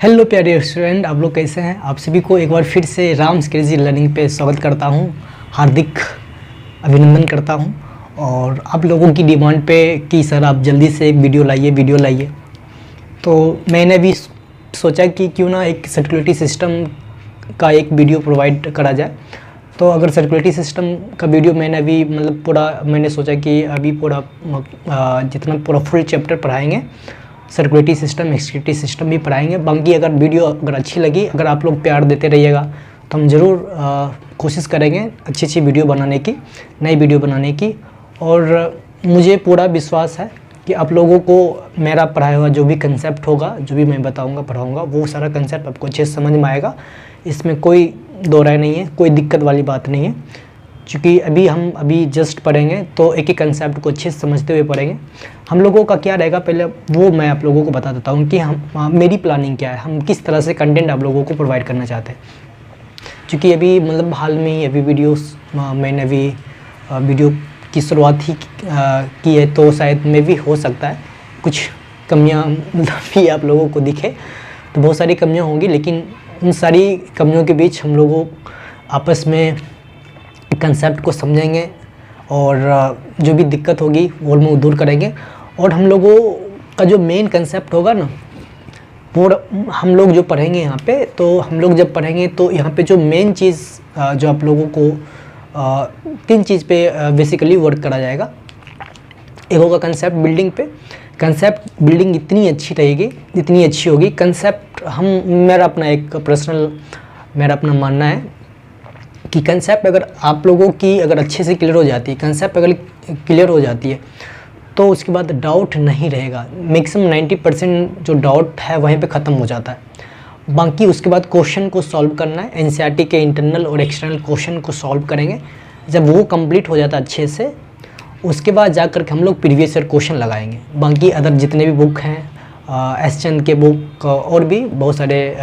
Hello प्यारे student, आप लोग कैसे हैं। आप सभी को एक बार फिर से राम्स क्रेजी लर्निंग पे स्वागत करता हूं, हार्दिक अभिनंदन करता हूं। और आप लोगों की डिमांड पे कि सर आप जल्दी से एक वीडियो लाइए, तो मैंने भी सोचा कि क्यों ना एक सर्कुलेटरी सिस्टम का एक वीडियो प्रोवाइड करा जाए। तो अगर सर्कुलेटरी सिस्टम का वीडियो मैंने अभी मैंने सोचा कि अभी जितना पूरा फुल चैप्टर पढ़ाएंगे, सर्कुलेटरी सिस्टम, एक्सक्रीटरी सिस्टम भी पढ़ाएंगे। बाकी अगर वीडियो अच्छी लगी, अगर आप लोग प्यार देते रहिएगा तो हम ज़रूर कोशिश करेंगे अच्छी वीडियो बनाने की, नई वीडियो बनाने की। और मुझे पूरा विश्वास है कि आप लोगों को मेरा पढ़ाया हुआ जो भी कंसेप्ट होगा, जो भी मैं बताऊंगा पढ़ाऊंगा, वो सारा कंसेप्ट आपको अच्छे से समझ में आएगा। इसमें कोई दो राय नहीं है, कोई दिक्कत वाली बात नहीं है। क्योंकि हम जस्ट पढ़ेंगे तो एक एक कंसेप्ट को अच्छे से समझते हुए पढ़ेंगे। हम लोगों का क्या रहेगा, पहले वो मैं आप लोगों को बता देता हूँ कि मेरी प्लानिंग क्या है, हम किस तरह से कंटेंट आप लोगों को प्रोवाइड करना चाहते हैं। क्योंकि अभी हाल में ही मैंने अभी वीडियो की शुरुआत ही की है, तो शायद में भी हो सकता है कुछ कमियाँ भी आप लोगों को दिखे, तो बहुत सारी कमियाँ होंगी। लेकिन उन सारी कमियों के बीच हम लोगों आपस में कंसेप्ट को समझेंगे और जो भी दिक्कत होगी वो हम दूर करेंगे। और हम लोगों का जो मेन कंसेप्ट होगा ना, वो हम लोग जो पढ़ेंगे यहाँ पे, तो हम लोग जब पढ़ेंगे तो यहाँ पे जो मेन चीज़ जो आप लोगों को तीन चीज़ पे बेसिकली वर्क करा जाएगा। एक होगा कंसेप्ट बिल्डिंग पे। कंसेप्ट बिल्डिंग इतनी अच्छी रहेगी, इतनी अच्छी होगी कंसेप्ट। मेरा अपना मानना है कि कंसेप्ट अगर आप लोगों की अगर अच्छे से क्लियर हो जाती है, कंसेप्ट अगर क्लियर हो जाती है, तो उसके बाद डाउट नहीं रहेगा। मैक्सिमम 90% जो डाउट है वहीं पे ख़त्म हो जाता है। बाकी उसके बाद क्वेश्चन को सॉल्व करना है। एनसीईआरटी के इंटरनल और एक्सटर्नल क्वेश्चन को सॉल्व करेंगे। जब वो कंप्लीट हो जाता है अच्छे से, उसके बाद जा कर के हम लोग प्रीवियस ईयर क्वेश्चन लगाएंगे। बाकी अदर जितने भी बुक हैं, एस चंद के बुक और भी बहुत सारे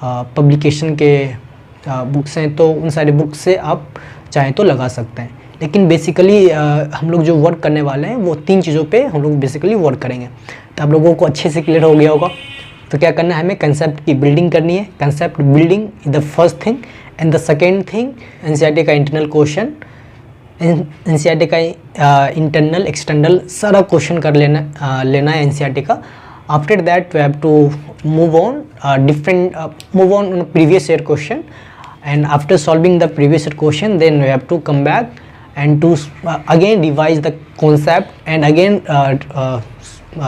पब्लिकेशन के बुक्स हैं, तो उन सारे बुक से आप चाहें तो लगा सकते हैं। लेकिन बेसिकली हम लोग जो वर्क करने वाले हैं वो तीन चीज़ों पे हम लोग बेसिकली वर्क करेंगे। तो आप लोगों को अच्छे से क्लियर हो गया होगा। तो क्या करना है, हमें कंसेप्ट की बिल्डिंग करनी है। Concept building is the first thing. And the second thing, NCERT का इंटरनल क्वेश्चन, एनसीईआरटी का इंटरनल एक्सटर्नल सारा क्वेश्चन कर लेना है एनसीईआरटी का। After that we have to move on previous year question, and after solving the previous year question, then we have to come back and to again revise the concept and again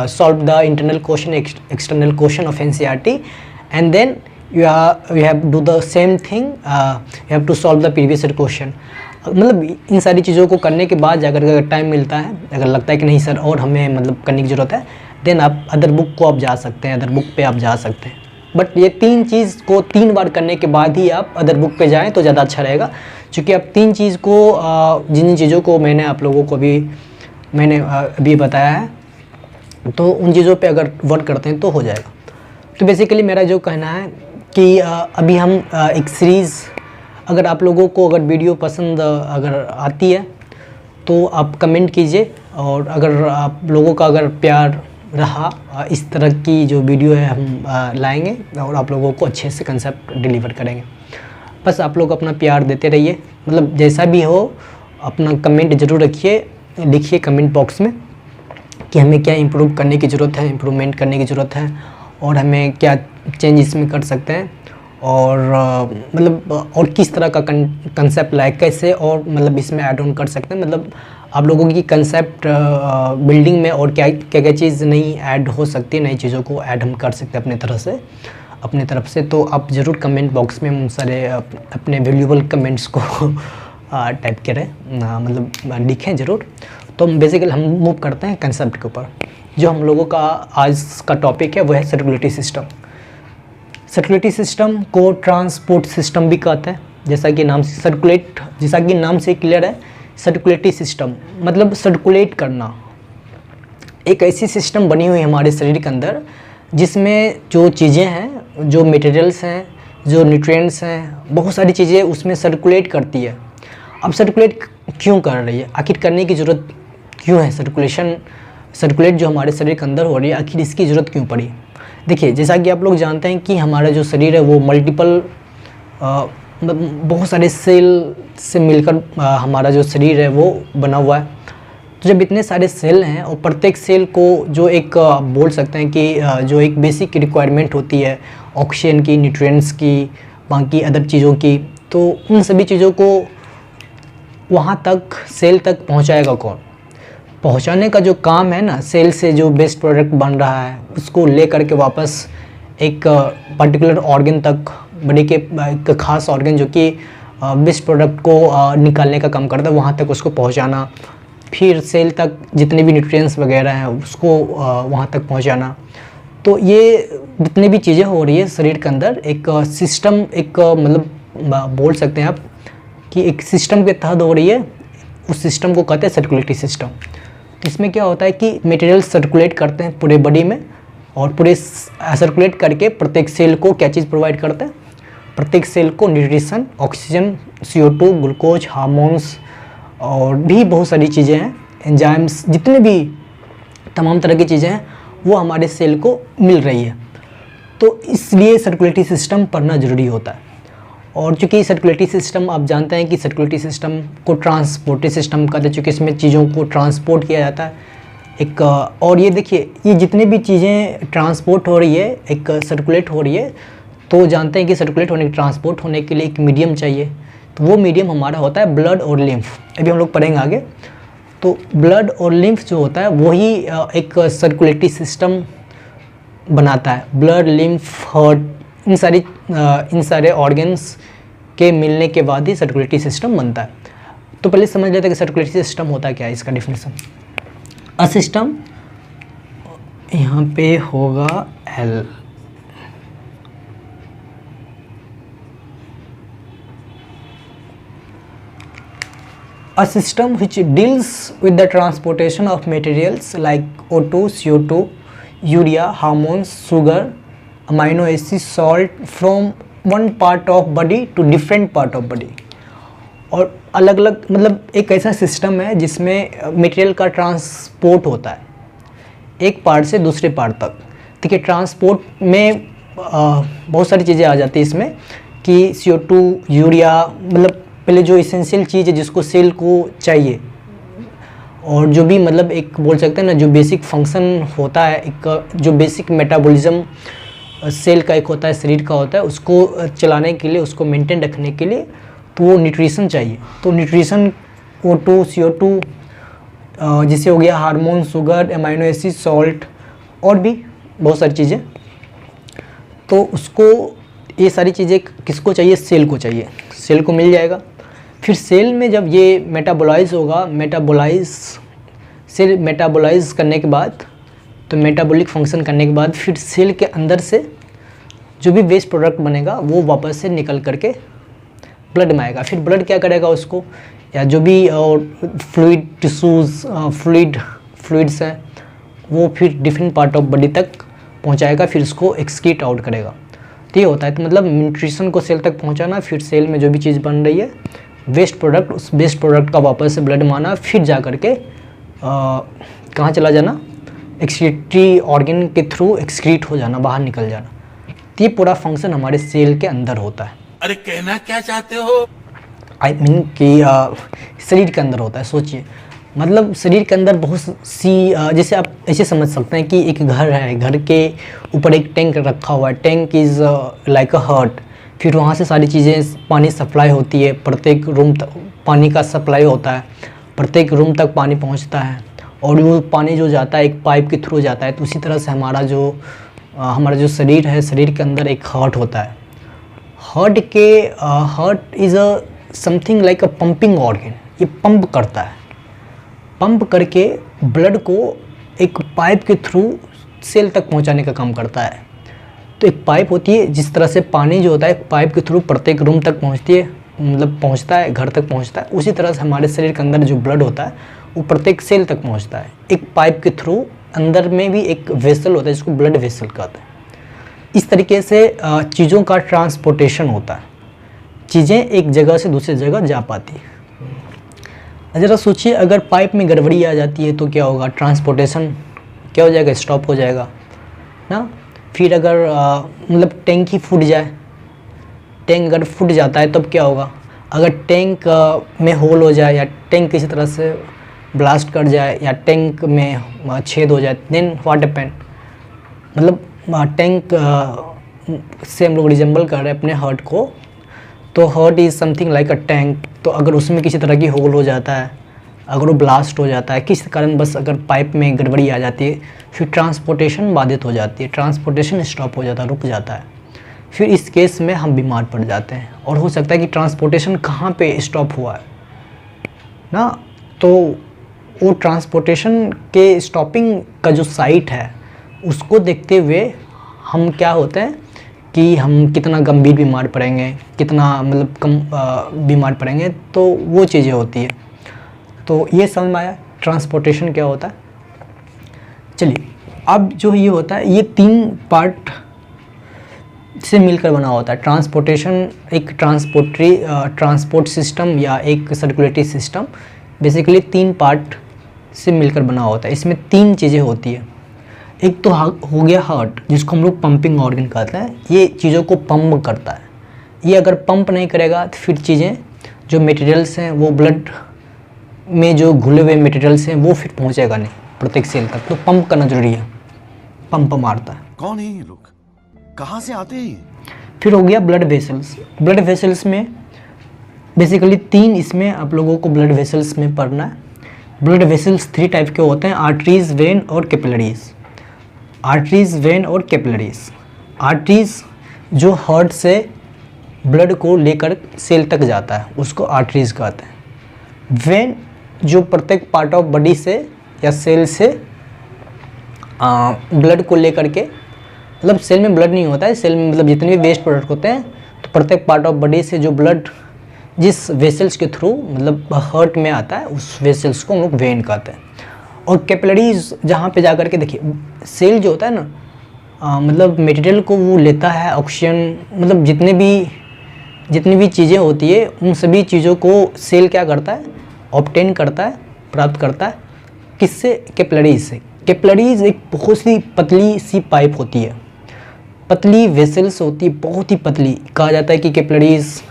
solve the internal question, external question of NCERT, and then we have to do the same thing. You have to solve the previous year question. मतलब इन सारी चीज़ों को करने के बाद अगर time मिलता है, अगर लगता है कि नहीं सर और हमें करने की ज़रूरत है, देन आप अदर बुक को आप जा सकते हैं, अदर बुक पे आप जा सकते हैं। बट ये तीन चीज़ को 3 बार करने के बाद ही आप अदर बुक पे जाएं तो ज़्यादा अच्छा रहेगा। क्योंकि आप तीन चीज़ को जिन चीज़ों को मैंने आप लोगों को अभी बताया है, तो उन चीज़ों पे अगर वर्क करते हैं तो हो जाएगा। तो बेसिकली मेरा जो कहना है कि अभी हम एक सीरीज़, अगर आप लोगों को अगर वीडियो पसंद अगर आती है तो आप कमेंट कीजिए। और अगर आप लोगों का अगर प्यार रहा, इस तरह की जो वीडियो है हम लाएंगे और आप लोगों को अच्छे से कंसेप्ट डिलीवर करेंगे। बस आप लोग अपना प्यार देते रहिए। जैसा भी हो, अपना कमेंट ज़रूर लिखिए कमेंट बॉक्स में कि हमें क्या इम्प्रूव करने की ज़रूरत है, इम्प्रूवमेंट करने की ज़रूरत है, और हमें क्या चेंज इसमें कर सकते हैं, और और किस तरह का कंसेप्ट लाइक कैसे और इसमें ऐड ऑन कर सकते हैं। आप लोगों की कंसेप्ट बिल्डिंग में और क्या क्या चीज़ नई ऐड हो सकती है, नई चीज़ों को ऐड हम कर सकते हैं अपने तरफ से। तो आप ज़रूर कमेंट बॉक्स में हम सारे अपने वैल्यूएबल कमेंट्स को टाइप करें, लिखें ज़रूर। तो बेसिकली हम मूव करते हैं कंसेप्ट के ऊपर। जो हम लोगों का आज का टॉपिक है वो है सर्कुलेटरी सिस्टम। सर्कुलेटरी सिस्टम को ट्रांसपोर्ट सिस्टम भी कहते हैं, जैसा कि नाम से क्लियर है। सर्कुलेटरी सिस्टम मतलब सर्कुलेट करना। एक ऐसी सिस्टम बनी हुई है हमारे शरीर के अंदर जिसमें जो चीज़ें हैं, जो मटेरियल्स हैं, जो न्यूट्रिएंट्स हैं, बहुत सारी चीज़ें उसमें सर्कुलेट करती है। अब सर्कुलेट क्यों कर रही है, आखिर करने की ज़रूरत क्यों है, सर्कुलेट जो हमारे शरीर के अंदर हो रही है, आखिर इसकी ज़रूरत क्यों पड़ी। देखिए, जैसा कि आप लोग जानते हैं कि हमारा जो शरीर है वो मल्टीपल बहुत सारे सेल से मिलकर हमारा जो शरीर है वो बना हुआ है। तो जब इतने सारे सेल हैं और प्रत्येक सेल को जो एक बोल सकते हैं कि जो एक बेसिक रिक्वायरमेंट होती है ऑक्सीजन की, न्यूट्रिएंट्स की, बाकी अदर चीज़ों की, तो उन सभी चीज़ों को वहाँ तक सेल तक पहुँचाएगा कौन? पहुँचाने का जो काम है ना, सेल से जो बेस्ट प्रोडक्ट बन रहा है उसको ले करके वापस एक पर्टिकुलर ऑर्गन तक, बॉडी के एक खास ऑर्गन जो कि बेस्ट प्रोडक्ट को निकालने का काम करता है, वहाँ तक उसको पहुँचाना, फिर सेल तक जितने भी न्यूट्रिएंट्स वगैरह हैं उसको वहाँ तक पहुँचाना। तो ये जितनी भी चीज़ें हो रही है शरीर के अंदर, एक सिस्टम, एक मतलब बोल सकते हैं आप कि एक सिस्टम के तहत हो रही है। उस सिस्टम को कहते हैं सर्कुलेटरी सिस्टम। तो इसमें क्या होता है कि मटेरियल सर्कुलेट करते हैं पूरे बॉडी में, और पूरे सर्कुलेट करके प्रत्येक सेल को क्या चीज़ प्रोवाइड करते हैं? प्रत्येक सेल को nutrition, oxygen, CO2, glucose, hormones और भी बहुत सारी चीज़ें हैं, एंजाइम्स, जितने भी तमाम तरह की चीज़ें हैं वो हमारे सेल को मिल रही है। तो इसलिए सर्कुलेटरी सिस्टम पढ़ना ज़रूरी होता है। और चूँकि सर्कुलेटरी सिस्टम आप जानते हैं कि सर्कुलेटरी सिस्टम को ट्रांसपोर्टरी सिस्टम कहते हैं, चूँकि इसमें चीज़ों को ट्रांसपोर्ट किया जाता है एक। और ये देखिए, ये जितनी भी चीज़ें ट्रांसपोर्ट हो रही है, एक सर्कुलेट हो रही है, तो जानते हैं कि सर्कुलेट होने, ट्रांसपोर्ट होने के लिए एक मीडियम चाहिए। तो वो मीडियम हमारा होता है ब्लड और लिम्फ। अभी हम लोग पढ़ेंगे आगे। तो ब्लड और लिम्फ जो होता है वही एक सर्कुलेटरी सिस्टम बनाता है। ब्लड, लिम्फ, हार्ट, इन सारे ऑर्गन्स के मिलने के बाद ही सर्कुलेटरी सिस्टम बनता है। तो पहले समझ लेते हैं कि सर्कुलेटरी सिस्टम होता क्या है, इसका डिफिनेशन। अ सिस्टम यहाँ पे होगा L। A system which deals with the transportation of materials like O2, CO2, urea, hormones, sugar, amino acid, salt from one part of body to different part of body। और अलग अलग, मतलब एक ऐसा system है जिसमें मटेरियल का transport होता है एक पार्ट से दूसरे पार्ट तक। देखिए, ट्रांसपोर्ट में बहुत सारी चीज़ें आ जाती है इसमें कि CO2, यूरिया, मतलब पहले जो इसेंशियल चीज़ है जिसको सेल को चाहिए, और जो भी मतलब एक बोल सकते हैं ना जो बेसिक फंक्शन होता है, एक जो बेसिक मेटाबॉलिज्म सेल का एक होता है, शरीर का होता है, उसको चलाने के लिए, उसको मेंटेन रखने के लिए तो वो न्यूट्रिशन चाहिए। तो न्यूट्रिशन O2, CO2 जिसे हो गया hormone, sugar, amino acid, salt और भी बहुत सारी चीज़ें। तो उसको ये सारी चीज़ें किसको चाहिए? सेल को चाहिए। सेल को मिल जाएगा। फिर सेल में जब ये मेटाबोलाइज होगा, सेल मेटाबोलाइज करने के बाद, तो मेटाबॉलिक फंक्शन करने के बाद फिर सेल के अंदर से जो भी वेस्ट प्रोडक्ट बनेगा वो वापस से निकल करके ब्लड में आएगा। फिर ब्लड क्या करेगा उसको, या जो भी और फ्लूइड टिश्यूज़, फ्लूइड्स हैं वो फिर डिफरेंट पार्ट ऑफ बॉडी तक पहुंचाएगा, फिर उसको एक्सक्रीट आउट करेगा। तो ये होता है। तो मतलब न्यूट्रिशन को सेल तक पहुंचाना, फिर सेल में जो भी चीज़ बन रही है वेस्ट प्रोडक्ट, उस वेस्ट प्रोडक्ट का वापस से ब्लड में आना, फिर जा करके कहाँ चला जाना? एक्सक्रीटरी ऑर्गन के थ्रू एक्सक्रीट हो जाना, बाहर निकल जाना। तो ये पूरा फंक्शन हमारे सेल के अंदर होता है। अरे कहना क्या चाहते हो? आई मीन कि शरीर के अंदर होता है। सोचिए, मतलब शरीर के अंदर बहुत सी जैसे आप ऐसे समझ सकते हैं कि एक घर है, घर के ऊपर एक टैंक रखा हुआ है, tank is like a heart. फिर वहाँ से सारी चीज़ें, पानी सप्लाई होती है, प्रत्येक रूम तक पानी का सप्लाई होता है, प्रत्येक रूम तक पानी पहुँचता है, और वो पानी जो जाता है एक पाइप के थ्रू जाता है। तो उसी तरह से हमारा जो शरीर है, शरीर के अंदर एक हार्ट होता है। Heart is a something like a pumping organ. ये पंप करता है, पंप करके ब्लड को एक पाइप के थ्रू सेल तक पहुंचाने का काम करता है। तो एक पाइप होती है, जिस तरह से पानी जो होता है एक पाइप के थ्रू प्रत्येक रूम तक पहुंचती है, मतलब पहुंचता है, घर तक पहुंचता है। उसी तरह से हमारे शरीर के अंदर जो ब्लड होता है वो प्रत्येक सेल तक पहुंचता है एक पाइप के थ्रू। अंदर में भी एक वेसल होता है जिसको ब्लड वेसल कहते हैं। इस तरीके से चीज़ों का ट्रांसपोर्टेशन होता है, चीज़ें एक जगह से दूसरी जगह जा पाती है। ज़रा सोचिए, अगर पाइप में गड़बड़ी आ जाती है तो क्या होगा? ट्रांसपोर्टेशन क्या हो जाएगा? स्टॉप हो जाएगा ना। फिर अगर मतलब टैंक ही फूट जाए, टैंक अगर फूट जाता है तब क्या होगा? अगर टैंक में होल हो जाए या टैंक किसी तरह से ब्लास्ट कर जाए या टैंक में छेद हो जाए, देन व्हाट हैपन? मतलब टैंक से हम लोग रिजेंबल कर रहे हैं अपने हार्ट को, तो heart is something like a tank. तो अगर उसमें किसी तरह की होल हो जाता है, अगर वो ब्लास्ट हो जाता है किसी कारण, बस अगर पाइप में गड़बड़ी आ जाती है, फिर ट्रांसपोर्टेशन बाधित हो जाती है, ट्रांसपोर्टेशन स्टॉप हो जाता है, रुक जाता है। फिर इस केस में हम बीमार पड़ जाते हैं। और हो सकता है कि ट्रांसपोर्टेशन कहाँ पे स्टॉप हुआ है ना, तो वो ट्रांसपोर्टेशन के स्टॉपिंग का जो साइट है उसको देखते हुए हम क्या होते हैं कि हम कितना गंभीर बीमार पड़ेंगे, कितना मतलब कम बीमार पड़ेंगे, तो वो चीज़ें होती है। तो ये समझ में आया ट्रांसपोर्टेशन क्या होता है। चलिए, अब जो ये होता है, ये 3 पार्ट से मिलकर बना होता है। ट्रांसपोर्टेशन एक ट्रांसपोर्ट सिस्टम या एक सर्कुलेटरी सिस्टम बेसिकली 3 पार्ट से मिलकर बना होता है। इसमें 3 चीज़ें होती है। एक तो हो गया हार्ट, जिसको हम लोग पंपिंग ऑर्गन कहते हैं। ये चीज़ों को पंप करता है। ये अगर पंप नहीं करेगा तो फिर चीज़ें जो मटेरियल्स हैं वो ब्लड में जो घुले हुए मटेरियल्स हैं वो फिर पहुंचेगा नहीं प्रत्येक सेल तक। तो पंप करना जरूरी है, पंप मारता है। कौन है ये लोग, कहाँ से आते हैं? फिर हो गया ब्लड वेसल्स। ब्लड वेसल्स में बेसिकली 3 इसमें आप लोगों को ब्लड वेसल्स में पढ़ना है। ब्लड वेसल्स 3 टाइप के होते हैं, आर्टरीज, वेन और कैपिलरीज। आर्टरीज, वेन और कैपिलरीज। आर्टरीज जो हार्ट से ब्लड को लेकर सेल तक जाता है उसको आर्टरीज कहते हैं। वेन जो प्रत्येक पार्ट ऑफ बॉडी से या सेल से ब्लड को लेकर के, मतलब सेल में ब्लड नहीं होता है, सेल में मतलब जितने भी वेस्ट प्रोडक्ट होते हैं, तो प्रत्येक पार्ट ऑफ बॉडी से जो ब्लड जिस वेसल्स के थ्रू मतलब हार्ट में आता है उस वेसल्स को हम लोग वेन कहते हैं। और कैपिलरीज जहाँ पे जाकर के देखिए, सेल जो होता है ना मतलब मटेरियल को वो लेता है, ऑक्सीजन, मतलब जितनी भी चीज़ें होती है उन सभी चीज़ों को सेल क्या करता है, ऑब्टेन करता है, प्राप्त करता है। किससे? कैपिलरीज से। कैपिलरीज एक बहुत सी पतली सी पाइप होती है, पतली वेसल्स होती है, बहुत ही पतली। कहा जाता है कि कैपिलरीज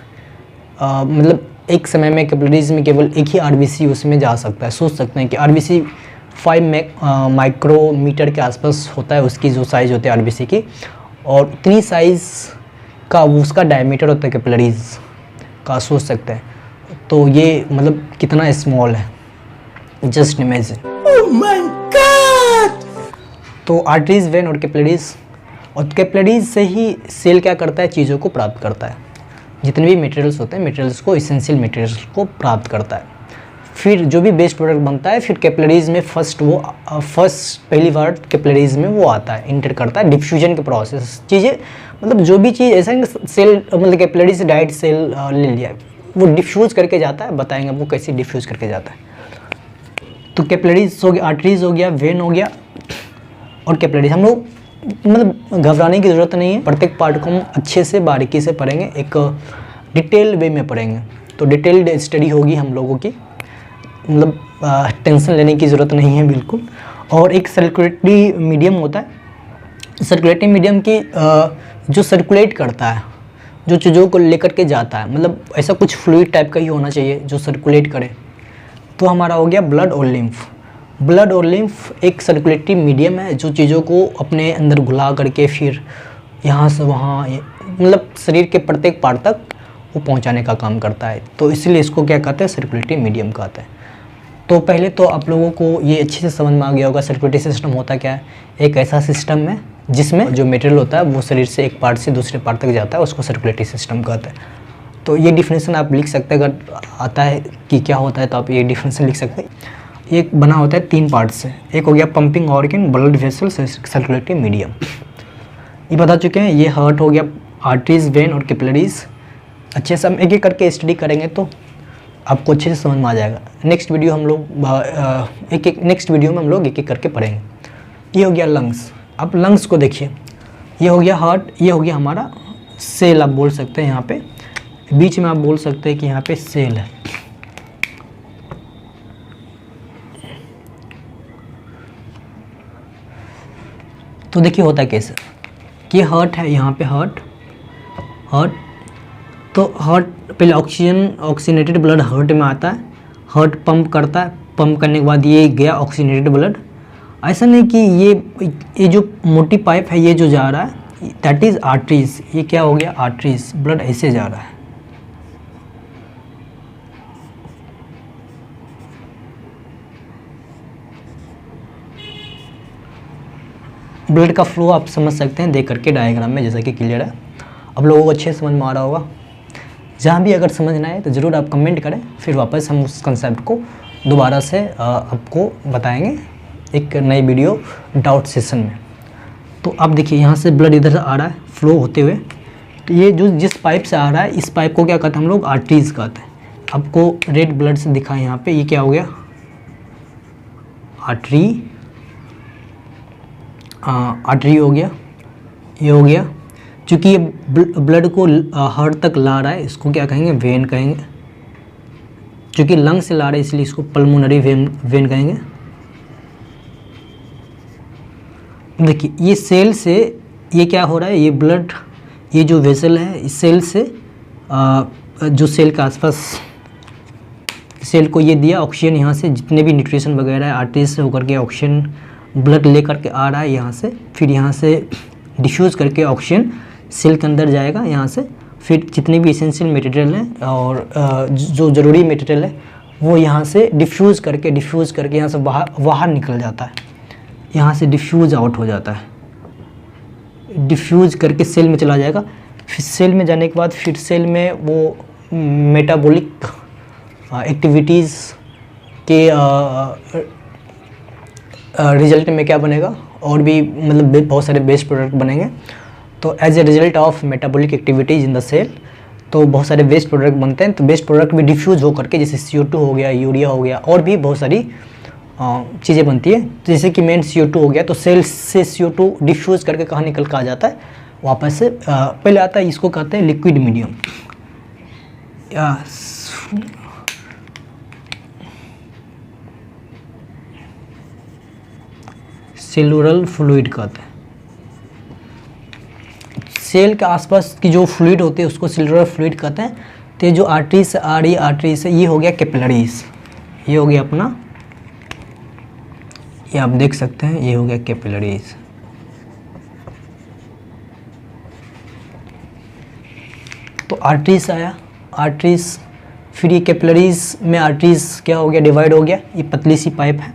मतलब एक समय में कैपिलरीज में केवल एक ही आरबीसी उसमें जा सकता है। सोच सकते हैं कि आरबीसी 5 माइक्रोमीटर के आसपास होता है, उसकी जो साइज़ होती है आरबीसी की, और इतनी साइज़ का वो उसका डायमीटर होता है कैपिलरीज का, सोच सकते हैं। तो ये मतलब कितना स्मॉल है, just imagine. Oh my God! तो आर्टरीज, वेन और कैपिलरीज, और कैपिलरीज से ही सेल क्या करता है, चीज़ों को प्राप्त करता है। जितने भी मटेरियल्स होते हैं, मटेरियल्स को, इसेंशियल मटेरियल्स को प्राप्त करता है। फिर जो भी बेस्ट प्रोडक्ट बनता है, फिर कैपिलरीज में पहली बार कैपिलरीज में वो आता है, इंटर करता है डिफ्यूजन के प्रोसेस। चीज़ें मतलब जो भी चीज़ ऐसा है सेल मतलब कैपिलरी से डायरेक्ट सेल ले लिया, वो डिफ्यूज करके जाता है। बताएंगे आपको कैसे डिफ्यूज करके जाता है। तो कैपिलरीज हो गया, आर्टरीज हो गया, वेन हो गया और कैपिलरीज। हम लोग मतलब घबराने की ज़रूरत नहीं है, प्रत्येक पार्ट को हम अच्छे से बारीकी से पढ़ेंगे, एक डिटेल्ड वे में पढ़ेंगे। तो डिटेल्ड स्टडी होगी हम लोगों की, मतलब टेंशन लेने की ज़रूरत नहीं है बिल्कुल। और एक सर्कुलेटरी मीडियम होता है। सर्कुलेटरी मीडियम की जो सर्कुलेट करता है, जो चीज़ों को लेकर के जाता है, मतलब ऐसा कुछ फ्लूइड टाइप का ही होना चाहिए जो सर्कुलेट करे। तो हमारा हो गया ब्लड और लिम्फ। ब्लड और लिम्फ एक सर्कुलेटरी मीडियम है जो चीज़ों को अपने अंदर घुला करके फिर यहाँ से वहाँ मतलब शरीर के प्रत्येक पार्ट तक वो पहुँचाने का काम करता है। तो इसलिए इसको क्या कहते हैं, सर्कुलेटरी मीडियम कहते हैं। तो पहले तो आप लोगों को ये अच्छे से समझ में आ गया होगा सर्कुलेटरी सिस्टम होता क्या है। एक ऐसा सिस्टम है जिसमें जो मटेरियल होता है वो शरीर से एक पार्ट से दूसरे पार्ट तक जाता है, उसको सर्कुलेटरी सिस्टम कहते हैं। तो ये डिफिनेशन आप लिख सकते हैं, अगर आता है कि क्या होता है तो आप ये डिफिनेशन लिख सकते हैं। ये बना होता है 3 पार्ट से। एक हो गया pumping organ, blood vessel, circulatory medium, ये बता चुके हैं। ये हार्ट हो गया, आर्टरीज, वेन और कैपिलरीज। अच्छे से हम एक एक करके स्टडी करेंगे तो आपको अच्छे से समझ में आ जाएगा। नेक्स्ट वीडियो में हम लोग एक एक करके पढ़ेंगे। ये हो गया लंग्स। अब लंग्स को देखिए, ये हो गया हार्ट, ये हो गया हमारा सेल, आप बोल सकते हैं। यहाँ पे बीच में आप बोल सकते हैं कि यहाँ पे सेल है। तो देखिए होता है कैसे, ये हार्ट है, यहाँ पे हार्ट, तो हार्ट पहले ऑक्सीजनेटेड ब्लड हार्ट में आता है, हार्ट पंप करता है, पंप करने के बाद ये गया ऑक्सीजनेटेड ब्लड। ऐसा नहीं कि ये जो मोटी पाइप है ये जो जा रहा है दैट इज़ आर्टरीज, ये क्या हो गया आर्टरीज, ब्लड ऐसे जा रहा है। ब्लड का फ्लो आप समझ सकते हैं देख करके डायग्राम में, जैसा कि क्लियर है। अब लोगों को अच्छे समझ में आ रहा होगा। जहाँ भी अगर समझ ना आए तो ज़रूर आप कमेंट करें, फिर वापस हम उस कंसेप्ट को दोबारा से आपको बताएंगे एक नई वीडियो डाउट सेशन में। तो अब देखिए यहाँ से ब्लड इधर आ रहा है फ्लो होते हुए, तो ये जो जिस पाइप से आ रहा है इस पाइप को क्या कहते हैं हम लोग आर्टरीज कहते हैं। आपको रेड ब्लड से दिखा है यहाँ पे, ये क्या हो गया आर्टरी हो गया, ये हो गया। चूँकि ये ब्लड को हार्ट तक ला रहा है इसको क्या कहेंगे वेन कहेंगे, चूँकि लंग से ला रहा है इसलिए इसको पल्मोनरी वेन कहेंगे। देखिए ये सेल से ये क्या हो रहा है, ये ब्लड ये जो वेसल है इस सेल से जो सेल के आसपास सेल को ये दिया ऑक्सीजन, यहाँ से जितने भी न्यूट्रिशन वगैरह है आर्टरीज से होकर के ऑक्सीजन ब्लड ले करके आ रहा है यहाँ से, फिर यहाँ से डिफ्यूज़ करके ऑक्सीजन सेल के अंदर जाएगा यहाँ से, फिर जितने भी एसेंशियल मटेरियल हैं और जो ज़रूरी मटेरियल है वो यहाँ से डिफ्यूज़ करके यहाँ से बाहर निकल जाता है, यहाँ से डिफ्यूज़ आउट हो जाता है, डिफ्यूज़ करके सेल में चला जाएगा। फिर सेल में जाने के बाद फिर सेल में वो मेटाबॉलिक एक्टिविटीज़ के रिजल्ट में क्या बनेगा, और भी मतलब बहुत सारे बेस्ट प्रोडक्ट बनेंगे। तो as a result of metabolic activities in the cell तो बहुत सारे वेस्ट प्रोडक्ट बनते हैं। तो वेस्ट प्रोडक्ट भी डिफ्यूज़ हो करके जैसे CO2 हो गया, यूरिया हो गया, और भी बहुत सारी चीज़ें बनती है। जैसे कि मेन CO2 हो गया, तो सेल से CO2 डिफ्यूज़ करके कहाँ निकल कर आ जाता है वापस से पहले आता है, इसको कहते हैं लिक्विड मीडियम या सेलुलर फ्लूइड कहते हैं। सेल के आसपास की जो फ्लूइड होते हैं उसको सेलुलर फ्लूइड कहते हैं। तो ये जो आर्टरी से आ रही आर्टरी से ये हो गया कैपिलरीज, ये हो गया अपना, ये आप देख सकते हैं ये हो गया कैपिलरीज। तो आर्टरीज आया, आर्टरीज, फिर ये कैपिलरीज में आर्टरीज क्या हो गया डिवाइड हो गया, ये पतली सी पाइप है।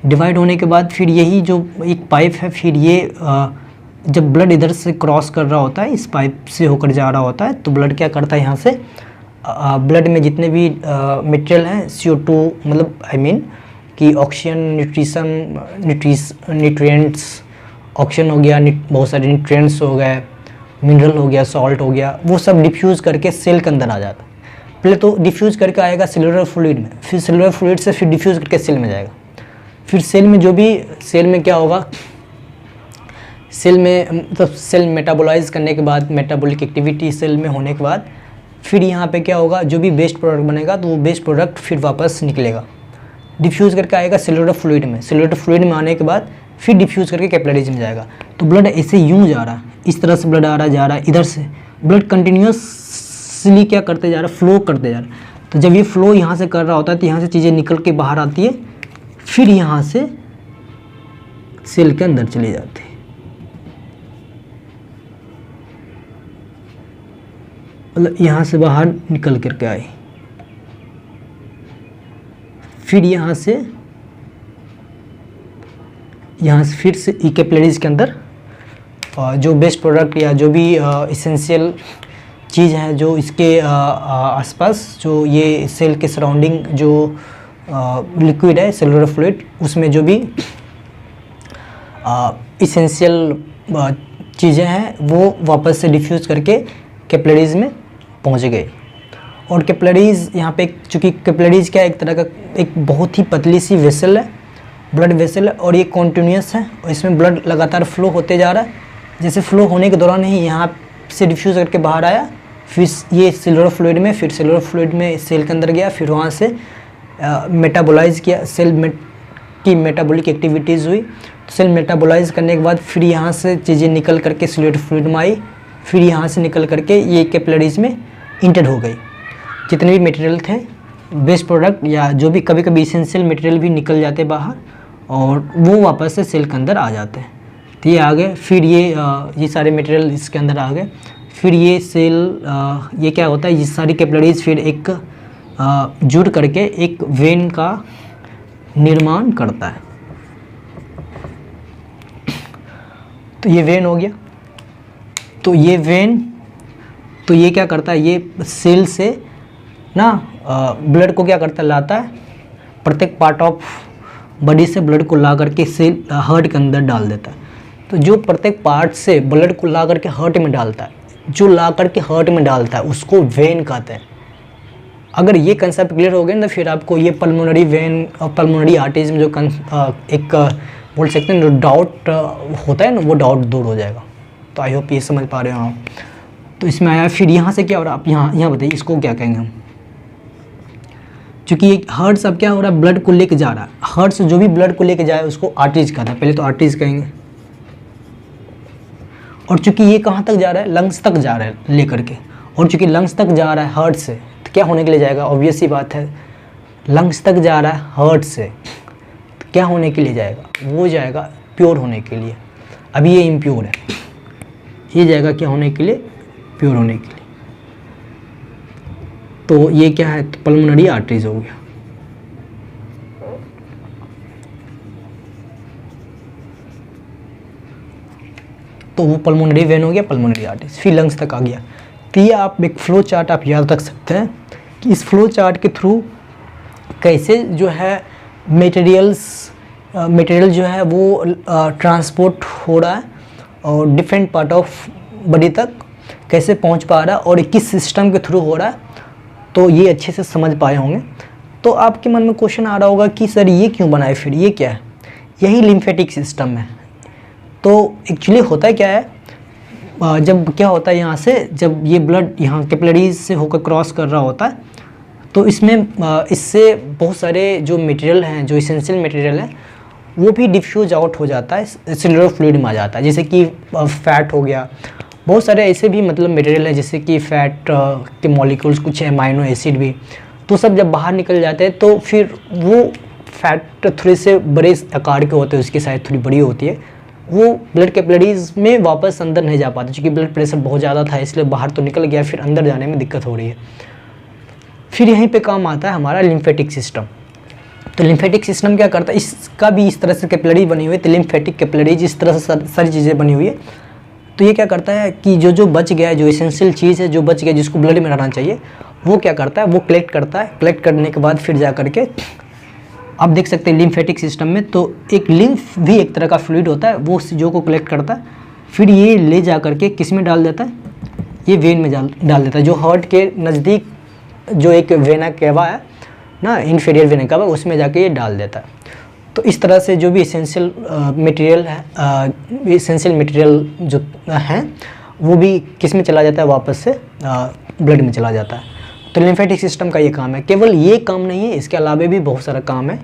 डिवाइड होने के बाद फिर यही जो एक पाइप है, फिर ये जब ब्लड इधर से क्रॉस कर रहा होता है इस पाइप से होकर जा रहा होता है, तो ब्लड क्या करता है यहाँ से ब्लड में जितने भी मटेरियल हैं CO2 मतलब आई मीन कि ऑक्सीजन न्यूट्रिएंट्स ऑक्सीजन हो गया, बहुत सारे न्यूट्रिएंट्स हो गए, मिनरल हो गया, सॉल्ट हो गया, वो सब डिफ्यूज़ करके सेल के अंदर आ जाता है। पहले तो डिफ्यूज़ करके आएगा सेलुलर फ्लूइड में, फिर सेलुलर फ्लूइड से फिर डिफ्यूज़ करके सेल में जाएगा। फिर सेल में जो भी सेल में क्या होगा, सेल में मतलब सेल मेटाबोलाइज करने के बाद मेटाबॉलिक एक्टिविटी सेल में होने के बाद फिर यहाँ पे क्या होगा, जो भी बेस्ट प्रोडक्ट बनेगा तो वो बेस्ट प्रोडक्ट फिर वापस निकलेगा, डिफ्यूज़ करके आएगा सेलुलर फ्लूइड में। सेलुलर फ्लूइड में आने के बाद फिर डिफ्यूज़ करके कैपिलरीज में जाएगा। तो ब्लड ऐसे यूँ जा रहा है, इस तरह से ब्लड आ रहा जा रहा है, इधर से ब्लड कंटिन्यूसली क्या करते जा रहा है, फ्लो करते जा रहा है। तो जब ये फ्लो यहाँ से कर रहा होता है तो यहाँ से चीज़ें निकल के बाहर आती है, फिर यहाँ से सेल के अंदर चली जाती है। मतलब यहाँ से बाहर निकल करके आई, फिर यहाँ से फिर से कैपिलरीज के अंदर जो बेस्ट प्रोडक्ट या जो भी इसेंशियल चीज़ है जो इसके आसपास जो ये सेल के सराउंडिंग जो लिक्विड है सेलुलर फ्लूइड, उसमें जो भी इसेंशियल चीज़ें हैं वो वापस से डिफ्यूज़ करके कैपिलरीज में पहुंच गए। और कैपिलरीज यहाँ पे चूँकि कैपिलरीज क्या एक तरह का एक बहुत ही पतली सी वेसल है, ब्लड वेसल है, और ये कॉन्टीन्यूस है और इसमें ब्लड लगातार फ्लो होते जा रहा है। जैसे फ्लो होने के दौरान ही यहाँ से डिफ्यूज़ करके बाहर आया, फिर ये सेलुलर फ्लूइड में, फिर सेलुलर फ्लूइड में सेल के अंदर गया, फिर वहाँ से मेटाबोलाइज किया, सेल में की मेटाबॉलिक एक्टिविटीज़ हुई, सेल मेटाबोलाइज करने के बाद फिर यहाँ से चीज़ें निकल करके सिल्यूटेड फ्लूइड में आई, फिर यहाँ से निकल करके ये कैपिलरीज में इंटर हो गई। जितने भी मटेरियल थे वेस्ट प्रोडक्ट या जो भी कभी कभी इसेंशियल मटेरियल भी निकल जाते बाहर और वो वापस से सेल के अंदर आ जाते हैं। तो ये आ गए, फिर ये सारे मटेरियल इसके अंदर आ गए, फिर ये सेल ये क्या होता है, ये सारी कैपिलरीज फिर एक जुड़ करके एक वेन का निर्माण करता है। तो ये वेन हो गया। तो ये वेन, तो ये क्या करता है, ये सेल से ना ब्लड को क्या करता है, लाता है, प्रत्येक पार्ट ऑफ बॉडी से ब्लड को ला करके सेल हार्ट के अंदर डाल देता है। तो जो प्रत्येक पार्ट से ब्लड को ला करके हार्ट में डालता है, जो ला करके हार्ट में डालता है उसको वेन कहते हैं। अगर ये कंसेप्ट क्लियर हो गया ना, फिर आपको ये पल्मोनरी वेन और पल्मोनरी आर्टरीज में जो एक बोल सकते हैं जो डाउट होता है ना, वो डाउट दूर हो जाएगा। तो आई होप ये समझ पा रहे हो आप। तो इसमें आया, फिर यहाँ से क्या हो रहा है, आप यहाँ बताइए इसको क्या कहेंगे हम। चूँकि ये हार्ट अब क्या हो रहा है, ब्लड को लेके जा रहा है, हार्ट से जो भी ब्लड को लेके जाए उसको आर्टरीज कहता है। पहले तो आर्टरीज कहेंगे। और चूँकि ये कहाँ तक जा रहा है, लंग्स तक जा रहा है लेकर के, और चूँकि लंग्स तक जा रहा है हार्ट से, तो क्या होने के लिए जाएगा, ऑब्वियस सी बात है, लंग्स तक जा रहा है हार्ट से, तो क्या होने के लिए जाएगा, वो जाएगा प्योर होने के लिए। अभी ये इम्प्योर है, ये जाएगा क्या होने के लिए, प्योर होने के लिए। तो ये क्या है, तो पल्मोनरी आर्टरीज हो गया। तो वो पल्मोनरी वेन हो गया, पल्मोनरी आर्टरीज, फिर लंग्स तक आ गया। तो ये आप एक फ्लो चार्ट आप याद रख सकते हैं कि इस फ्लो चार्ट के थ्रू कैसे जो है मटेरियल जो है वो ट्रांसपोर्ट हो रहा है और डिफरेंट पार्ट ऑफ बॉडी तक कैसे पहुंच पा रहा है और किस सिस्टम के थ्रू हो रहा है। तो ये अच्छे से समझ पाए होंगे। तो आपके मन में क्वेश्चन आ रहा होगा कि सर ये क्यों बनाए, फिर ये क्या है, यही लिम्फेटिक सिस्टम है। तो एक्चुअली होता क्या है, जब क्या होता है यहाँ से, जब ये ब्लड यहाँ कैपिलरीज से होकर क्रॉस कर रहा होता है, तो इसमें इससे बहुत सारे जो मटेरियल हैं, जो इसेंशियल मटेरियल है, वो भी डिफ्यूज आउट हो जाता है, सेलुलर फ्लूइड में आ जाता है। जैसे कि फैट हो गया, बहुत सारे ऐसे भी मतलब मटेरियल है जैसे कि फैट के मॉलिक्यूल्स, कुछ अमाइनो एसिड भी, तो सब जब बाहर निकल जाते हैं तो फिर वो फैट थोड़े से बड़े आकार के होते हैं, उसकी साइज थोड़ी बड़ी होती है, वो ब्लड कैपिलरीज में वापस अंदर नहीं जा पाते, क्योंकि ब्लड प्रेशर बहुत ज़्यादा था इसलिए बाहर तो निकल गया, फिर अंदर जाने में दिक्कत हो रही है। फिर यहीं पे काम आता है हमारा लिम्फेटिक सिस्टम। तो लिम्फेटिक सिस्टम क्या करता है, इसका भी इस तरह से कैपिलरी बनी हुई है, तो लिम्फेटिक कैपिलरीज इस तरह से सारी चीज़ें बनी हुई है। तो ये क्या करता है कि जो बच गया है, जो एसेंशियल चीज़ है, जो बच गया जिसको ब्लड में रहना चाहिए, वो क्या करता है, वो कलेक्ट करता है। कलेक्ट करने के बाद फिर जा करके आप देख सकते हैं लिम्फेटिक सिस्टम में, तो एक लिम्फ भी एक तरह का फ्लूइड होता है, वो उस चीज़ों को कलेक्ट करता है, फिर ये ले जा करके किस में डाल देता है, ये वेन में डाल देता है। जो हार्ट के नज़दीक जो एक वेना केवा है ना, इन्फीरियर वेना केवा, उसमें जाके ये डाल देता है। तो इस तरह से जो भी एसेंशियल मटेरियल है, एसेंशियल मटेरियल जो हैं वो भी किस में चला जाता है, वापस से ब्लड में चला जाता है। तो लिम्फेटिक सिस्टम का ये काम है। केवल ये काम नहीं है, इसके अलावा भी बहुत सारा काम है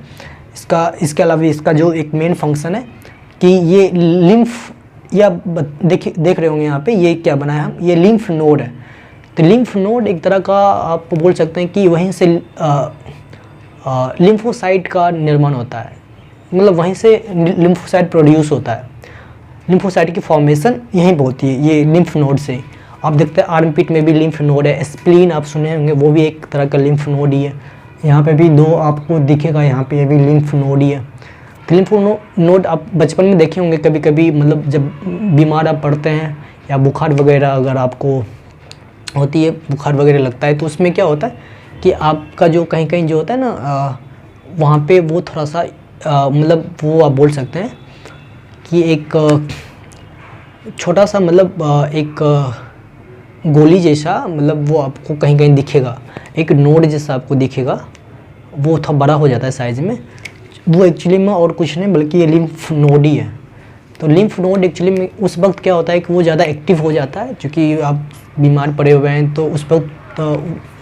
इसके अलावा इसका जो एक मेन फंक्शन है कि ये लिम्फ, या देख रहे होंगे यहाँ पे ये क्या बना है, हम ये लिम्फ नोड है। तो लिम्फ नोड एक तरह का आप बोल सकते हैं कि वहीं से लिम्फोसाइट का निर्माण होता है, मतलब वहीं से लिम्फोसाइट प्रोड्यूस होता है। लिम्फोसाइट की फॉर्मेशन यहीं पे होती है, ये लिम्फ नोड से। आप देखते हैं आर्मपिट में भी लिम्फ नोड है, स्प्लीन आप सुने होंगे, वो भी एक तरह का लिम्फ नोड ही है। यहाँ पे भी दो आपको दिखेगा, यहाँ पे ये भी लिम्फ नोड ही है। तो लिम्फ नोड आप बचपन में देखे होंगे कभी कभी, मतलब जब बीमार आप पड़ते हैं या बुखार वगैरह अगर आपको होती है, बुखार वगैरह लगता है, तो उसमें क्या होता है कि आपका जो कहीं कहीं जो होता है ना, वहाँ पे वो थोड़ा सा मतलब वो आप बोल सकते हैं कि एक छोटा सा मतलब एक गोली जैसा, मतलब वो आपको कहीं कहीं दिखेगा, एक नोड जैसा आपको दिखेगा, वो थोड़ा बड़ा हो जाता है साइज़ में। वो एक्चुअली में और कुछ नहीं बल्कि ये लिम्फ नोड ही है। तो लिम्फ नोड एक्चुअली में उस वक्त क्या होता है कि वो ज़्यादा एक्टिव हो जाता है, क्योंकि आप बीमार पड़े हुए हैं, तो उस वक्त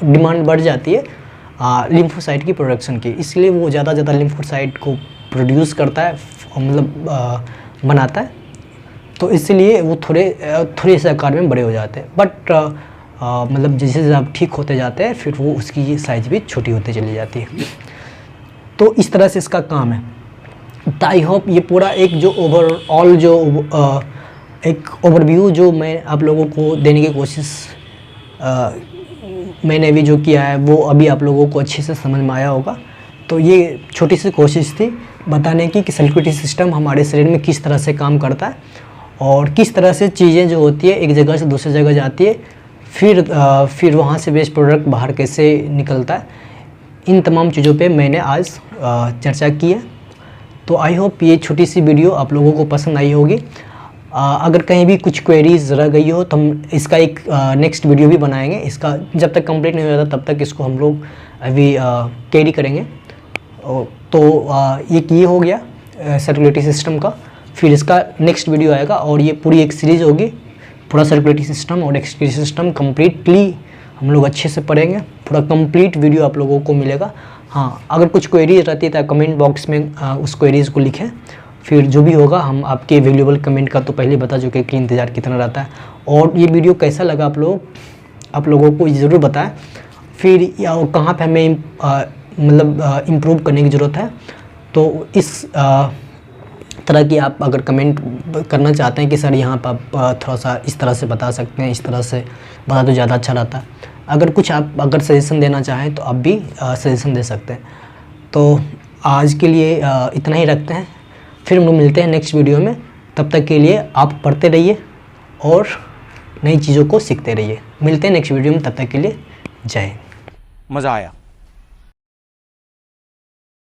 डिमांड बढ़ जाती है लिम्फोसाइट की प्रोडक्शन की, इसलिए वो ज़्यादा लिम्फोसाइट को प्रोड्यूस करता है मतलब बनाता है, तो इसलिए वो थोड़े से आकार में बड़े हो जाते हैं। बट मतलब जैसे जैसे आप ठीक होते जाते हैं फिर वो उसकी साइज़ भी छोटी होती चली जाती है। तो इस तरह से इसका काम है। तो आई होप ये पूरा एक जो ओवरऑल जो एक ओवरव्यू जो मैं आप लोगों को देने की कोशिश मैंने अभी जो किया है वो अभी आप लोगों को अच्छे से समझ में आया होगा। तो ये छोटी सी कोशिश थी बताने की कि सर्कुलेटरी सिस्टम हमारे शरीर में किस तरह से काम करता है और किस तरह से चीज़ें जो होती है एक जगह से दूसरी जगह जाती है, फिर वहाँ से वेस्ट प्रोडक्ट बाहर कैसे निकलता है। इन तमाम चीज़ों पे मैंने आज चर्चा की है। तो आई होप ये छोटी सी वीडियो आप लोगों को पसंद आई होगी। अगर कहीं भी कुछ क्वेरीज रह गई हो तो हम इसका एक नेक्स्ट वीडियो भी बनाएंगे। इसका जब तक कंप्लीट नहीं हो जाता तब तक इसको हम लोग अभी कैरी करेंगे। तो ये हो गया सर्कुलेटरी सिस्टम का। फिर इसका नेक्स्ट वीडियो आएगा और ये पूरी एक सीरीज़ होगी, पूरा सर्कुलेटरी सिस्टम और एक्सक्रीटरी सिस्टम कम्प्लीटली हम लोग अच्छे से पढ़ेंगे। पूरा कंप्लीट वीडियो आप लोगों को मिलेगा। हाँ, अगर कुछ क्वेरीज रहती है तो कमेंट बॉक्स में उस क्वेरीज़ को लिखें। फिर जो भी होगा हम आपके वैल्यूएबल कमेंट का तो पहले बता चुके कि इंतज़ार कितना रहता है। और ये वीडियो कैसा लगा आप लोगों को ज़रूर बताएं। फिर या कहाँ पे हमें मतलब इम्प्रूव करने की ज़रूरत है। तो इस तरह की आप अगर कमेंट करना चाहते हैं कि सर यहाँ पर आप थोड़ा सा इस तरह से बता सकते हैं, इस तरह से बता तो ज़्यादा अच्छा रहता है। अगर कुछ आप अगर सजेशन देना चाहें तो आप भी सजेशन दे सकते हैं। तो आज के लिए इतना ही रखते हैं। फिर हम लोग मिलते हैं नेक्स्ट वीडियो में। तब तक के लिए आप पढ़ते रहिए और नई चीज़ों को सीखते रहिए। मिलते हैं नेक्स्ट वीडियो में, तब तक के लिए जय हिंद। मजा आया।